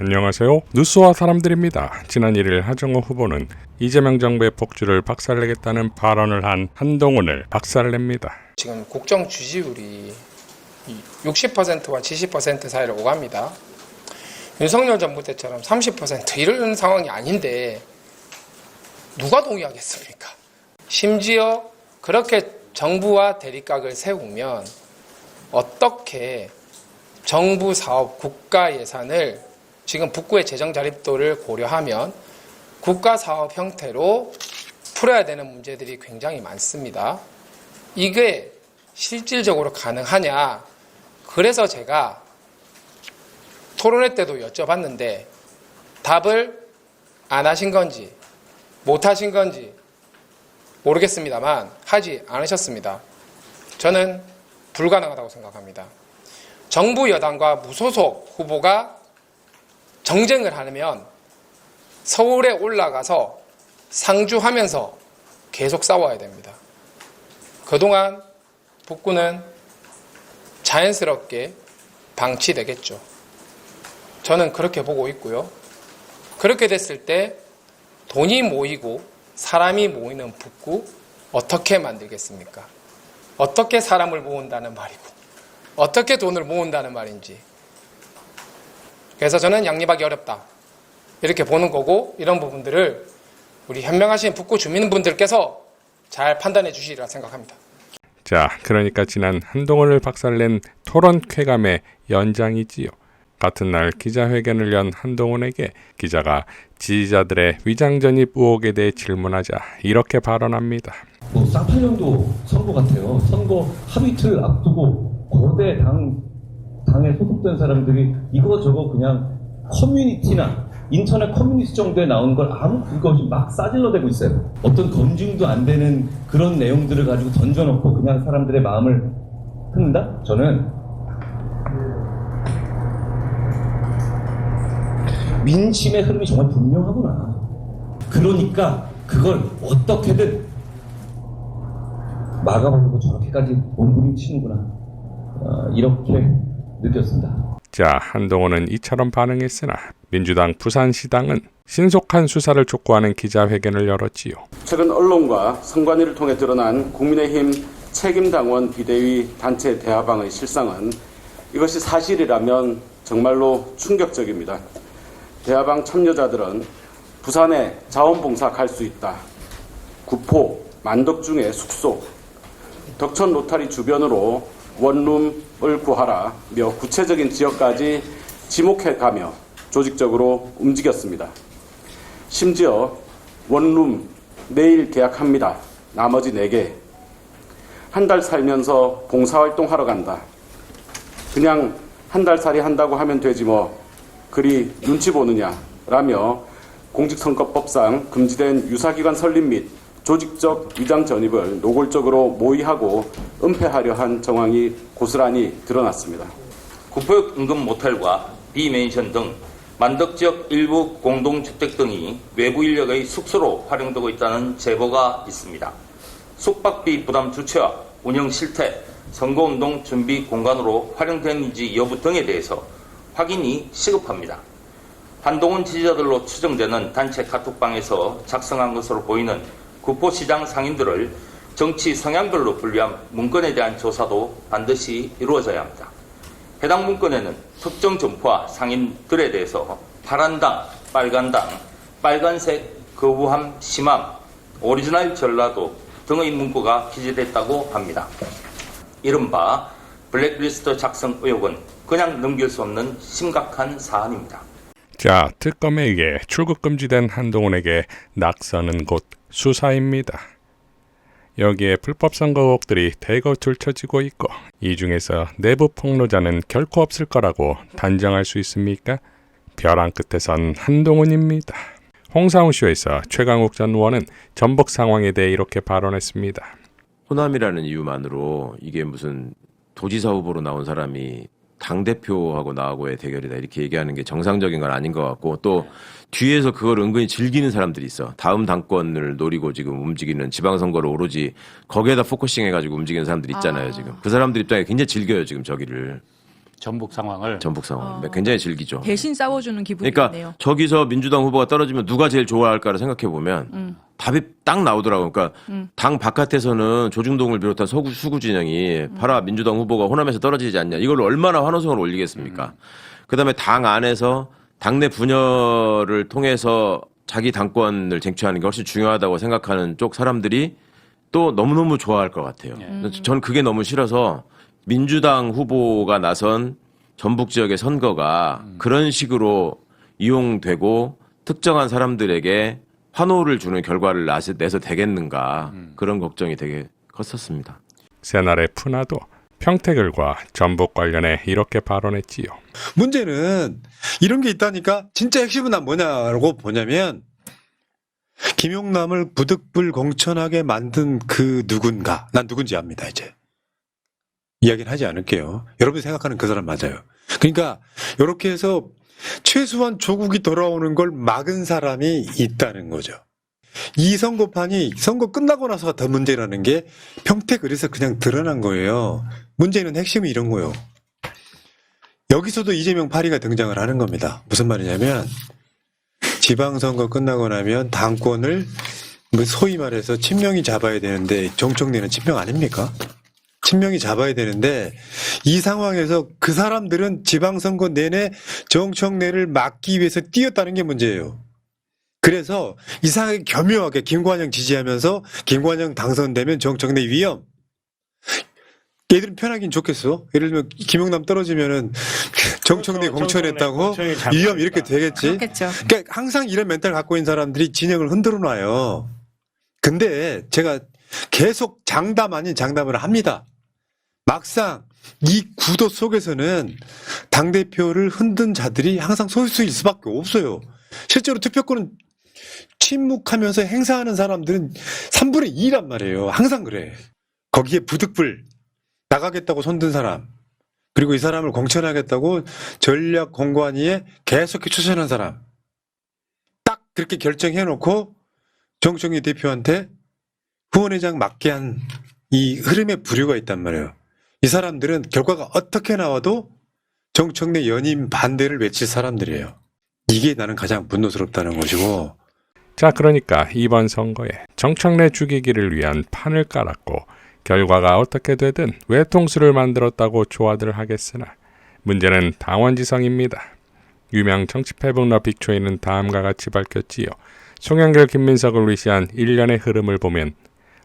안녕하세요. 뉴스와 사람들입니다. 지난 1일 하정우 후보는 이재명 정부의 폭주를 박살내겠다는 발언을 한 한동훈을 박살냅니다. 지금 국정 지지율이 60%와 70% 사이를 오갑니다. 윤석열 정부 때처럼 30% 이런 상황이 아닌데 누가 동의하겠습니까? 심지어 그렇게 정부와 대립각을 세우면 어떻게 정부 사업 국가 예산을 지금 북구의 재정 자립도를 고려하면 국가 사업 형태로 풀어야 되는 문제들이 굉장히 많습니다. 이게 실질적으로 가능하냐? 그래서 제가 토론회 때도 여쭤봤는데 답을 안 하신 건지 못 하신 건지 모르겠습니다만 하지 않으셨습니다. 저는 불가능하다고 생각합니다. 정부 여당과 무소속 후보가 정쟁을 하면 서울에 올라가서 상주하면서 계속 싸워야 됩니다. 그동안 북구는 자연스럽게 방치되겠죠. 저는 그렇게 보고 있고요. 그렇게 됐을 때 돈이 모이고 사람이 모이는 북구 어떻게 만들겠습니까? 어떻게 사람을 모은다는 말이고 어떻게 돈을 모은다는 말인지. 그래서 저는 양립하기 어렵다 이렇게 보는 거고, 이런 부분들을 우리 현명하신 북구 주민분들께서 잘 판단해 주시리라 생각합니다. 자, 그러니까 지난 한동훈을 박살낸 토론 쾌감의 연장이지요. 같은 날 기자회견을 연 한동훈에게 기자가 지지자들의 위장전입 의혹에 대해 질문하자 이렇게 발언합니다. 쌍팔년도 선거 같아요. 선거 합의틀 앞두고 거대 당에 소속된 사람들이 이거저거 그냥 커뮤니티나 인터넷 커뮤니티 정도에 나온 걸 아무 근거 없이 막 싸질러대고 있어요. 어떤 검증도 안 되는 그런 내용들을 가지고 던져놓고 그냥 사람들의 마음을 흔든다? 저는 민심의 흐름이 정말 분명하구나. 그러니까 그걸 어떻게든 막아보려고 저렇게까지 몸부림치는구나. 이렇게 느꼈습니다. 자, 한동훈은 이처럼 반응했으나 민주당 부산시당은 신속한 수사를 촉구하는 기자회견을 열었지요. 최근 언론과 선관위를 통해 드러난 국민의힘 책임당원 비대위 단체 대화방의 실상은 이것이 사실이라면 정말로 충격적입니다. 대화방 참여자들은 부산에 자원봉사 갈 수 있다, 구포, 만덕중의 숙소, 덕천 로타리 주변으로 원룸을 구하라며 구체적인 지역까지 지목해가며 조직적으로 움직였습니다. 심지어 원룸 내일 계약합니다. 나머지 4개. 한 달 살면서 봉사활동하러 간다. 그냥 한 달 살이 한다고 하면 되지 뭐 그리 눈치 보느냐 라며 공직선거법상 금지된 유사기관 설립 및 조직적 위장 전입을 노골적으로 모의하고 은폐하려 한 정황이 고스란히 드러났습니다. 구포역 인근 모텔과 B맨션 등 만덕 지역 일부 공동주택 등이 외부 인력의 숙소로 활용되고 있다는 제보가 있습니다. 숙박비 부담 주체와 운영 실태, 선거운동 준비 공간으로 활용되는지 여부 등에 대해서 확인이 시급합니다. 한동훈 지지자들로 추정되는 단체 카톡방에서 작성한 것으로 보이는 구포시장 상인들을 정치 성향별로 분류한 문건에 대한 조사도 반드시 이루어져야 합니다. 해당 문건에는 특정 점포와 상인들에 대해서 파란당, 빨간당, 빨간색, 거부함, 심함, 오리지널 전라도 등의 문구가 기재됐다고 합니다. 이른바 블랙리스트 작성 의혹은 그냥 넘길 수 없는 심각한 사안입니다. 자, 특검에 의해 출국 금지된 한동훈에게 낙서는 곧 수사입니다. 여기에 불법 선거 의혹들이 대거 들춰지고 있고 이 중에서 내부 폭로자는 결코 없을 거라고 단정할 수 있습니까? 벼랑 끝에선 한동훈입니다. 홍사훈쇼에서 최강욱 전 의원은 전북 상황에 대해 이렇게 발언했습니다. 호남이라는 이유만으로 이게 무슨 도지사 후보로 나온 사람이 당대표하고 나하고의 대결이다 이렇게 얘기하는 게 정상적인 건 아닌 것 같고, 또 뒤에서 그걸 은근히 즐기는 사람들이 있어. 다음 당권을 노리고 지금 움직이는, 지방선거를 오로지 거기에다 포커싱 해가지고 움직이는 사람들 있잖아요. 지금 그 사람들 입장에 굉장히 즐겨요 지금 저기를. 전북 상황을. 전북 상황 굉장히 즐기죠. 대신 싸워주는 기분이네요. 그러니까 저기서 민주당 후보가 떨어지면 누가 제일 좋아할까를 생각해 보면 답이 딱 나오더라고요. 그러니까 당 바깥에서는 조중동을 비롯한 수구 진영이 봐라 민주당 후보가 호남에서 떨어지지 않냐 이걸로 얼마나 환호성을 올리겠습니까? 그다음에 당 안에서 당내 분열을 통해서 자기 당권을 쟁취하는 게 훨씬 중요하다고 생각하는 쪽 사람들이 또 너무너무 좋아할 것 같아요. 전 그게 너무 싫어서 민주당 후보가 나선 전북 지역의 선거가 그런 식으로 이용되고 특정한 사람들에게 환호를 주는 결과를 내서 되겠는가 그런 걱정이 되게 컸었습니다. 새날의 푸나도 평택을과 전북 관련해 이렇게 발언했지요. 문제는 이런 게 있다니까. 진짜 핵심은 난 뭐냐고 보냐면 김용남을 부득불공천하게 만든 그 누군가. 난 누군지 압니다. 이제 이야기는 하지 않을게요. 여러분이 생각하는 그 사람 맞아요. 그러니까 이렇게 해서 최소한 조국이 돌아오는 걸 막은 사람이 있다는 거죠. 이 선거판이 선거 끝나고 나서가 더 문제라는 게 평택을에서 그냥 드러난 거예요. 문제는 핵심이 이런 거예요. 여기서도 이재명 파리가 등장을 하는 겁니다. 무슨 말이냐면 지방선거 끝나고 나면 당권을 소위 말해서 친명이 잡아야 되는데 정청래는 친명 아닙니까? 친명이 잡아야 되는데 이 상황에서 그 사람들은 지방선거 내내 정청래를 막기 위해서 뛰었다는 게 문제예요. 그래서 이상하게 교묘하게 김관영 지지하면서 김관영 당선되면 정청래 위험. 얘들은 편하긴 좋겠어. 예를 들면 김용남 떨어지면은 정청래 공천했다고 위험 이렇게 되겠지. 그렇겠죠. 그러니까 항상 이런 멘탈 갖고 있는 사람들이 진영을 흔들어 놔요. 근데 제가 계속 장담 아닌 장담을 합니다. 막상 이 구도 속에서는 당대표를 흔든 자들이 항상 소수일 수밖에 없어요. 실제로 투표권은 침묵하면서 행사하는 사람들은 3분의 2란 말이에요. 항상 그래. 거기에 부득불 나가겠다고 손든 사람, 그리고 이 사람을 공천하겠다고 전략 공관위에 계속해 추천한 사람, 딱 그렇게 결정해놓고 정청래 대표한테 후원회장 맡게 한 이 흐름의 부류가 있단 말이에요. 이 사람들은 결과가 어떻게 나와도 정청래 연임 반대를 외칠 사람들이에요. 이게 나는 가장 분노스럽다는 것이고. 자, 그러니까 이번 선거에 정청래 죽이기를 위한 판을 깔았고 결과가 어떻게 되든 외통수를 만들었다고 좋아들 하겠으나 문제는 당원지성입니다. 유명 정치패북러 빅초이는 다음과 같이 밝혔지요. 송영길, 김민석을 위시한 일련의 흐름을 보면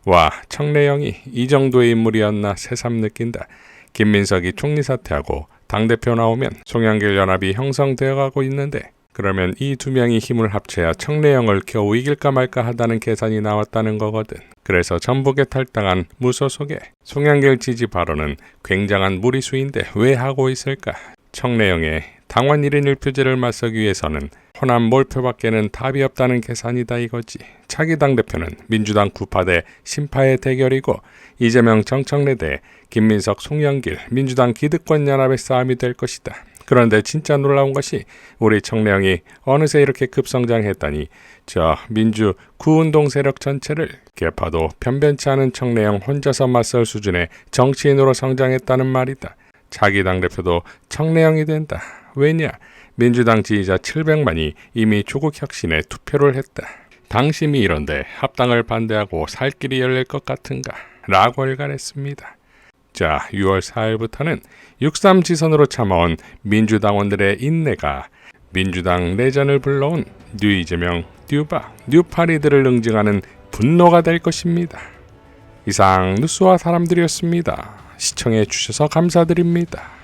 와, 청래형이 이 정도의 인물이었나 새삼 느낀다. 김민석이 총리 사퇴하고 당대표 나오면 송영길 연합이 형성되어가고 있는데 그러면 이 두 명이 힘을 합쳐야 청래형을 겨우 이길까 말까 하다는 계산이 나왔다는 거거든. 그래서 전북에 탈당한 무소속의 송영길 지지 발언은 굉장한 무리수인데 왜 하고 있을까? 청래형의 당원 1인 1표제를 맞서기 위해서는 호남 몰표밖에는 답이 없다는 계산이다 이거지. 차기 당대표는 민주당 구파 대 신파의 대결이고 이재명 정청래 대 김민석 송영길 민주당 기득권 연합의 싸움이 될 것이다. 그런데 진짜 놀라운 것이 우리 청래형이 어느새 이렇게 급성장했다니 저 민주 구운동 세력 전체를 개파도 변변치 않은 청래형 혼자서 맞설 수준의 정치인으로 성장했다는 말이다. 자기 당대표도 청래형이 된다. 왜냐? 민주당 지지자 700만이 이미 조국 혁신에 투표를 했다. 당심이 이런데 합당을 반대하고 살 길이 열릴 것 같은가? 라고 일갈했습니다. 자, 6월 4일부터는 6.3 지선으로 참아온 민주당원들의 인내가 민주당 내전을 불러온 뉴 이재명, 뉴박, 뉴파리들을 응징하는 분노가 될 것입니다. 이상 뉴스와 사람들이었습니다. 시청해 주셔서 감사드립니다.